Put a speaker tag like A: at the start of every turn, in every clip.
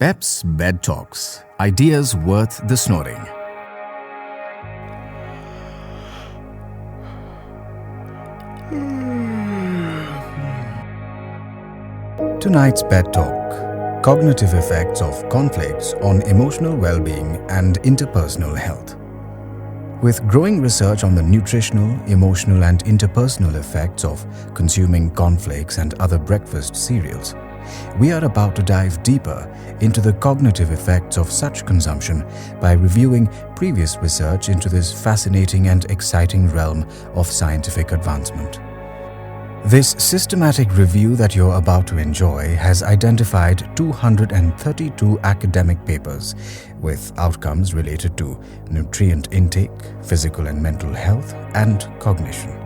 A: Peps Bed Talks. Ideas worth the snoring. Tonight's bed talk: cognitive effects of cornflakes on emotional well-being and interpersonal health. With growing research on the nutritional, emotional and interpersonal effects of consuming cornflakes and other breakfast cereals, we are about to dive deeper into the cognitive effects of such consumption by reviewing previous research into this fascinating and exciting realm of scientific advancement. This systematic review that you're about to enjoy has identified 232 academic papers with outcomes related to nutrient intake, physical and mental health, and cognition.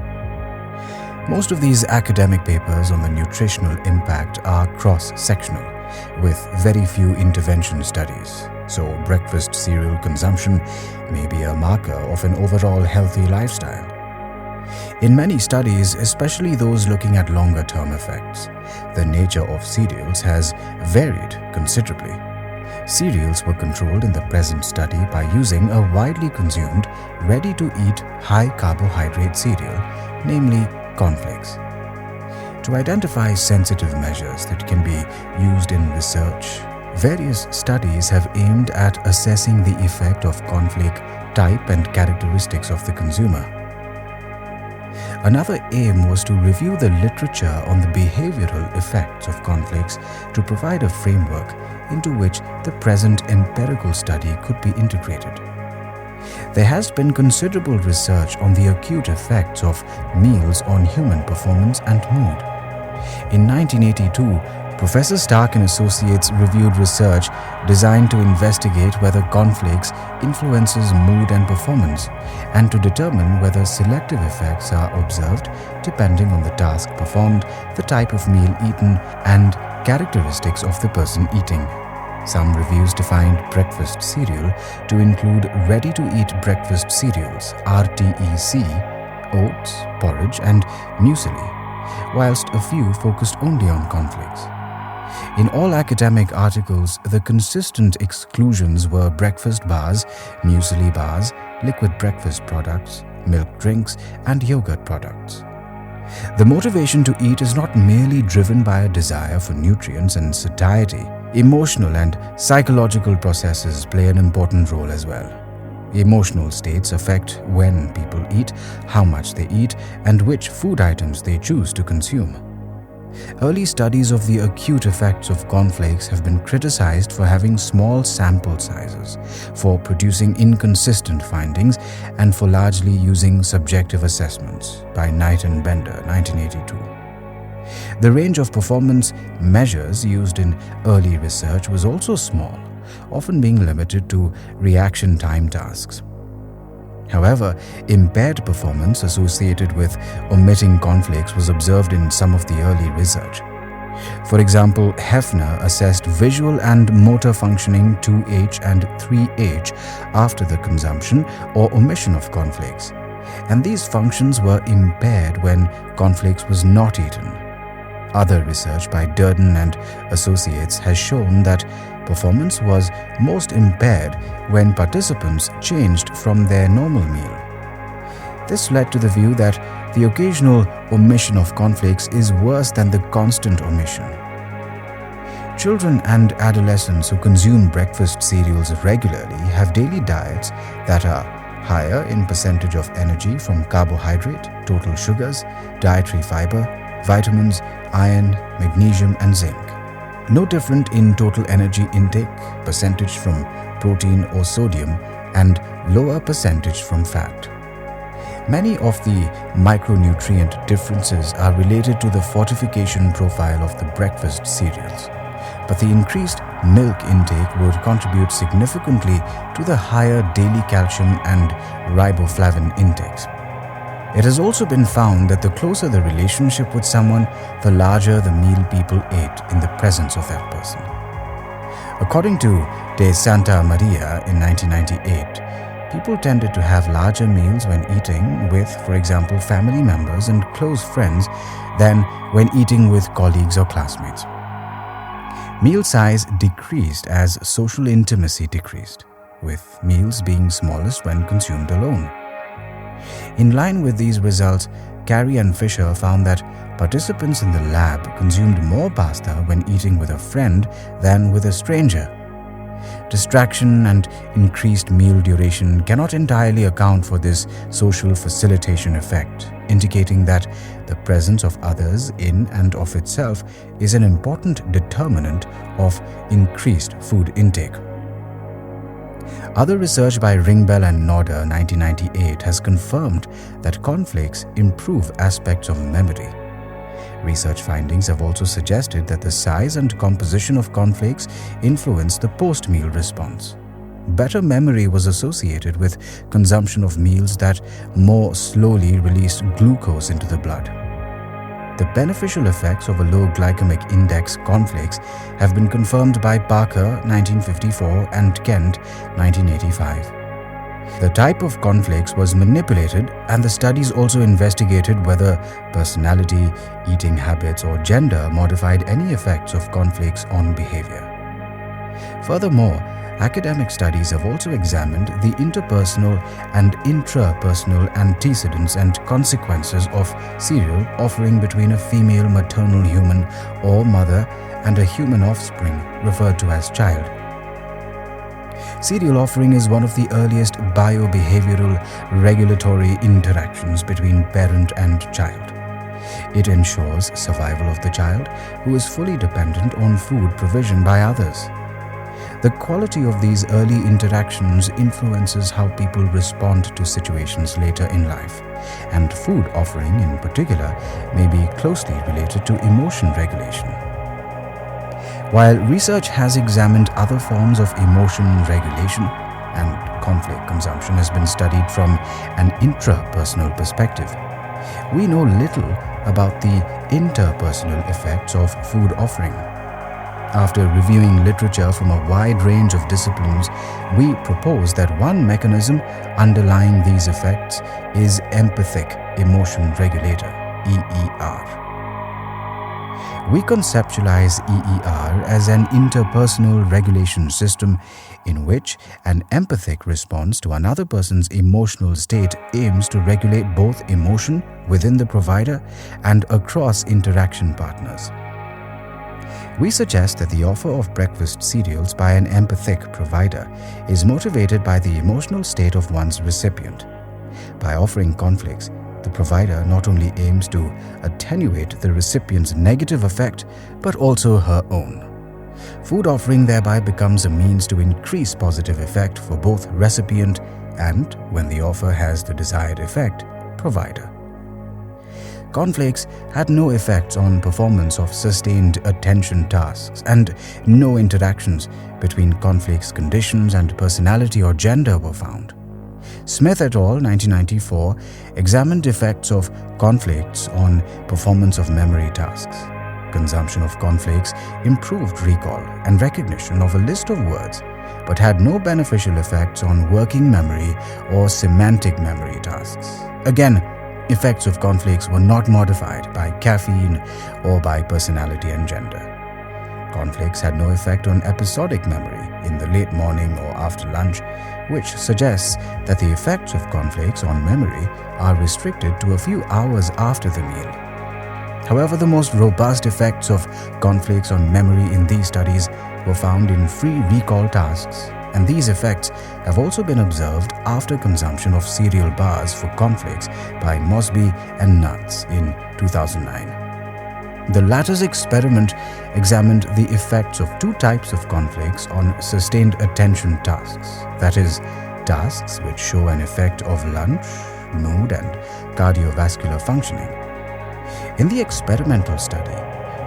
A: Most of these academic papers on the nutritional impact are cross-sectional, with very few intervention studies, so breakfast cereal consumption may be a marker of an overall healthy lifestyle. In many studies, especially those looking at longer-term effects, the nature of cereals has varied considerably. Cereals were controlled in the present study by using a widely consumed, ready-to-eat high-carbohydrate cereal, namely cornflakes. To identify sensitive measures that can be used in research, various studies have aimed at assessing the effect of cornflake type and characteristics of the consumer. Another aim was to review the literature on the behavioral effects of cornflakes to provide a framework into which the present empirical study could be integrated. There has been considerable research on the acute effects of meals on human performance and mood. In 1982, Professor Stark and Associates reviewed research designed to investigate whether cornflakes influences mood and performance, and to determine whether selective effects are observed depending on the task performed, the type of meal eaten, and characteristics of the person eating. Some reviews defined breakfast cereal to include ready-to-eat breakfast cereals, RTEC, oats, porridge, and muesli, whilst a few focused only on cornflakes. In all academic articles, the consistent exclusions were breakfast bars, muesli bars, liquid breakfast products, milk drinks, and yogurt products. The motivation to eat is not merely driven by a desire for nutrients and satiety. Emotional and psychological processes play an important role as well. Emotional states affect when people eat, how much they eat, and which food items they choose to consume. Early studies of the acute effects of cornflakes have been criticized for having small sample sizes, for producing inconsistent findings, and for largely using subjective assessments, by Knight and Bender, 1982. The range of performance measures used in early research was also small, often being limited to reaction time tasks. However, impaired performance associated with omitting cornflakes was observed in some of the early research. For example, Hefner assessed visual and motor functioning 2H and 3H after the consumption or omission of cornflakes, and these functions were impaired when cornflakes was not eaten. Other research by Durden and Associates has shown that performance was most impaired when participants changed from their normal meal. This led to the view that the occasional omission of cornflakes is worse than the constant omission. Children and adolescents who consume breakfast cereals regularly have daily diets that are higher in percentage of energy from carbohydrate, total sugars, dietary fiber, vitamins, iron, magnesium, and zinc. No different in total energy intake, percentage from protein or sodium, and lower percentage from fat. Many of the micronutrient differences are related to the fortification profile of the breakfast cereals, but the increased milk intake would contribute significantly to the higher daily calcium and riboflavin intakes. It has also been found that the closer the relationship with someone, the larger the meal people ate in the presence of that person. According to De Santa Maria in 1998, people tended to have larger meals when eating with, for example, family members and close friends than when eating with colleagues or classmates. Meal size decreased as social intimacy decreased, with meals being smallest when consumed alone. In line with these results, Carey and Fisher found that participants in the lab consumed more pasta when eating with a friend than with a stranger. Distraction and increased meal duration cannot entirely account for this social facilitation effect, indicating that the presence of others in and of itself is an important determinant of increased food intake. Other research by Ringbell and Nodder 1998 has confirmed that cornflakes improve aspects of memory. Research findings have also suggested that the size and composition of cornflakes influence the post-meal response. Better memory was associated with consumption of meals that more slowly released glucose into the blood. The beneficial effects of a low glycemic index cornflakes have been confirmed by Parker 1954 and Kent 1985. The type of cornflakes was manipulated, and the studies also investigated whether personality, eating habits, or gender modified any effects of cornflakes on behavior. Furthermore, academic studies have also examined the interpersonal and intrapersonal antecedents and consequences of cereal offering between a female maternal human or mother and a human offspring referred to as child. Cereal offering is one of the earliest biobehavioral regulatory interactions between parent and child. It ensures survival of the child, who is fully dependent on food provision by others. The quality of these early interactions influences how people respond to situations later in life, and food offering in particular may be closely related to emotion regulation. While research has examined other forms of emotion regulation, and cornflake consumption has been studied from an intrapersonal perspective, we know little about the interpersonal effects of food offering. After reviewing literature from a wide range of disciplines, we propose that one mechanism underlying these effects is empathic emotion regulator, EER. We conceptualize EER as an interpersonal regulation system in which an empathic response to another person's emotional state aims to regulate both emotion within the provider and across interaction partners. We suggest that the offer of breakfast cereals by an empathic provider is motivated by the emotional state of one's recipient. By offering cornflakes, the provider not only aims to attenuate the recipient's negative effect, but also her own. Food offering thereby becomes a means to increase positive effect for both recipient and, when the offer has the desired effect, provider. Cornflakes had no effects on performance of sustained attention tasks, and no interactions between cornflakes conditions and personality or gender were found. Smith et al. 1994 examined effects of cornflakes on performance of memory tasks. Consumption of cornflakes improved recall and recognition of a list of words, but had no beneficial effects on working memory or semantic memory tasks. Again, effects of cornflakes were not modified by caffeine or by personality and gender. Cornflakes had no effect on episodic memory in the late morning or after lunch, which suggests that the effects of cornflakes on memory are restricted to a few hours after the meal. However, the most robust effects of cornflakes on memory in these studies were found in free recall tasks, and these effects have also been observed after consumption of cereal bars for cornflakes by Mosby and Nuts in 2009. The latter's experiment examined the effects of two types of cornflakes on sustained attention tasks, that is, tasks which show an effect of lunch, mood, and cardiovascular functioning. In the experimental study,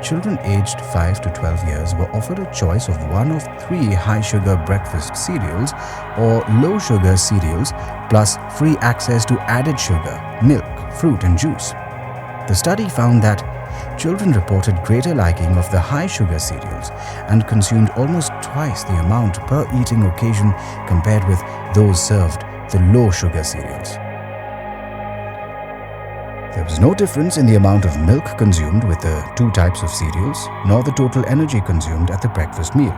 A: children aged 5 to 12 years were offered a choice of one of 3 high-sugar breakfast cereals or low-sugar cereals, plus free access to added sugar, milk, fruit, and juice. The study found that children reported greater liking of the high-sugar cereals and consumed almost twice the amount per eating occasion compared with those served the low-sugar cereals. There was no difference in the amount of milk consumed with the two types of cereals, nor the total energy consumed at the breakfast meal.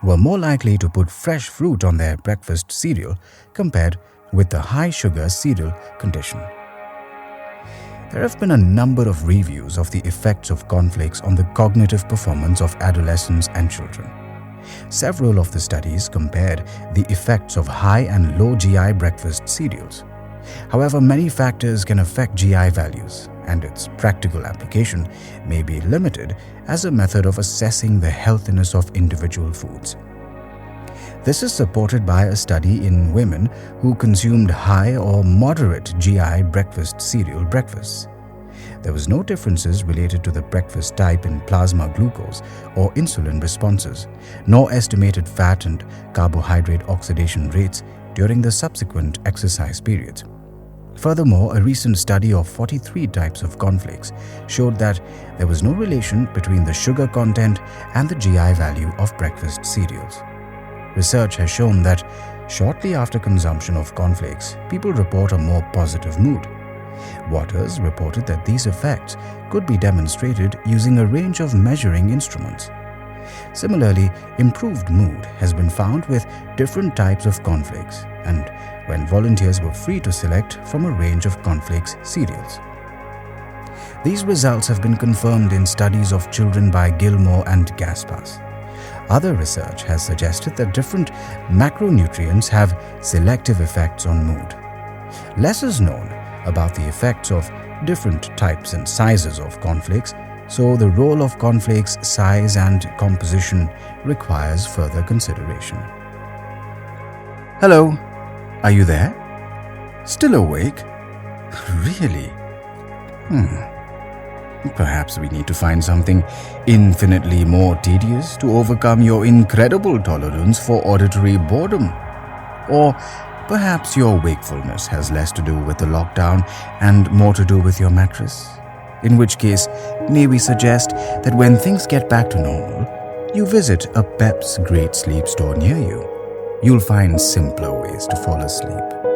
A: Were more likely to put fresh fruit on their breakfast cereal compared with the high-sugar cereal condition. There have been a number of reviews of the effects of cornflakes on the cognitive performance of adolescents and children. Several of the studies compared the effects of high and low GI breakfast cereals. However, many factors can affect GI values, and its practical application may be limited as a method of assessing the healthiness of individual foods. This is supported by a study in women who consumed high or moderate GI breakfast cereal breakfasts. There was no differences related to the breakfast type in plasma glucose or insulin responses, nor estimated fat and carbohydrate oxidation rates during the subsequent exercise periods. Furthermore, a recent study of 43 types of cornflakes showed that there was no relation between the sugar content and the GI value of breakfast cereals. Research has shown that shortly after consumption of cornflakes, people report a more positive mood. Waters reported that these effects could be demonstrated using a range of measuring instruments. Similarly, improved mood has been found with different types of cornflakes and when volunteers were free to select from a range of cornflakes cereals. These results have been confirmed in studies of children by Gilmore and Gaspas. Other research has suggested that different macronutrients have selective effects on mood. Less is known about the effects of different types and sizes of cornflakes, so the role of cornflakes' size and composition requires further consideration. Hello, are you there? Still awake? Really? Perhaps we need to find something infinitely more tedious to overcome your incredible tolerance for auditory boredom. Or perhaps your wakefulness has less to do with the lockdown and more to do with your mattress. In which case, may we suggest that when things get back to normal, you visit a Peps Great Sleep store near you. You'll find simpler ways to fall asleep.